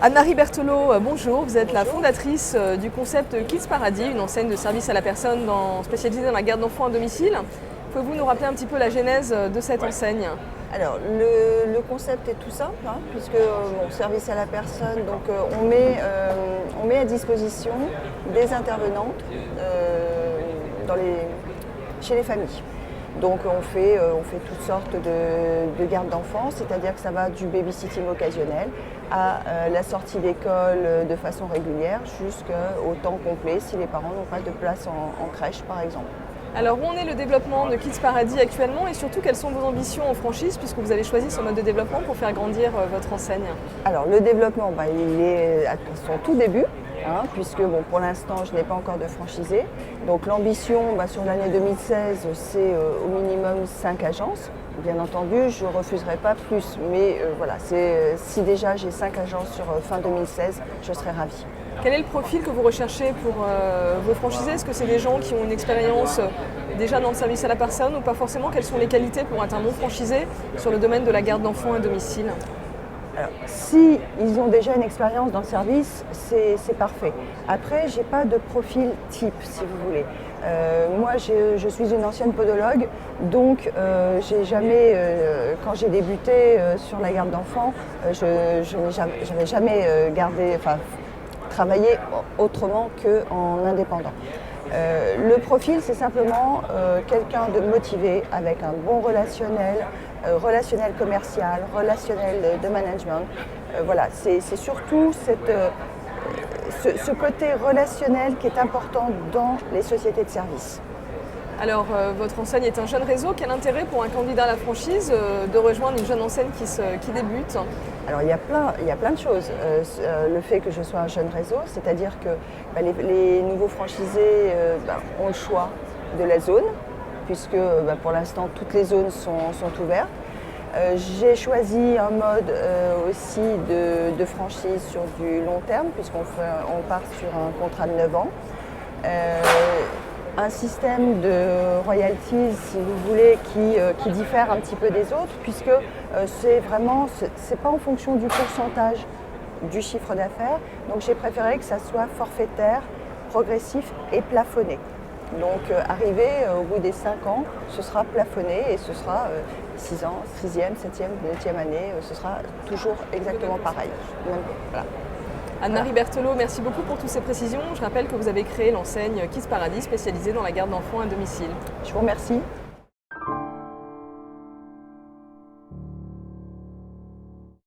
Anne-Marie Berthelot, bonjour. Vous êtes la fondatrice du concept Kids Paradis, une enseigne de service à la personne spécialisée dans la garde d'enfants à domicile. Pouvez-vous nous rappeler un petit peu la genèse de cette enseigne? Alors, le concept est tout simple, puisque service à la personne, donc on met à disposition des intervenantes chez les familles. Donc on fait toutes sortes de garde d'enfants, c'est-à-dire que ça va du babysitting occasionnel à la sortie d'école de façon régulière jusqu'au temps complet si les parents n'ont pas de place en crèche par exemple. Alors où en est le développement de Kids Paradis actuellement et surtout quelles sont vos ambitions en franchise puisque vous avez choisi ce mode de développement pour faire grandir votre enseigne? Alors le développement, il est à son tout début. Puisque pour l'instant je n'ai pas encore de franchisé. Donc l'ambition sur l'année 2016 c'est au minimum 5 agences. Bien entendu je ne refuserai pas plus, mais si déjà j'ai 5 agences sur fin 2016, je serai ravie. Quel est le profil que vous recherchez pour vos franchisés? Est-ce que c'est des gens qui ont une expérience déjà dans le service à la personne ou pas forcément? Quelles sont les qualités pour être un bon franchisé sur le domaine de la garde d'enfants à domicile? Alors, si ils ont déjà une expérience dans le service, c'est parfait. Après, je n'ai pas de profil type, si vous voulez. Moi, je suis une ancienne podologue, donc j'ai jamais, quand j'ai débuté sur la garde d'enfants, je n'avais jamais travaillé autrement qu'en indépendant. Le profil, c'est simplement quelqu'un de motivé, avec un bon relationnel commercial, relationnel de management. C'est surtout ce côté relationnel qui est important dans les sociétés de services. Alors, votre enseigne est un jeune réseau. Quel intérêt pour un candidat à la franchise de rejoindre une jeune enseigne qui débute? Alors, il y a plein de choses. Le fait que je sois un jeune réseau, c'est-à-dire que les nouveaux franchisés ont le choix de la zone, puisque pour l'instant, toutes les zones sont ouvertes. J'ai choisi un mode aussi de franchise sur du long terme, puisqu'on part sur un contrat de 9 ans. Un système de royalties, si vous voulez, qui diffère un petit peu des autres, puisque c'est pas en fonction du pourcentage du chiffre d'affaires. Donc j'ai préféré que ça soit forfaitaire, progressif et plafonné. Donc arrivé au bout des 5 ans, ce sera plafonné et ce sera 6 ans, 6e, 7e, 8e année, ce sera toujours exactement pareil. Voilà. Anne-Marie Berthelot, merci beaucoup pour toutes ces précisions. Je rappelle que vous avez créé l'enseigne Kids Paradis spécialisée dans la garde d'enfants à domicile. Je vous remercie.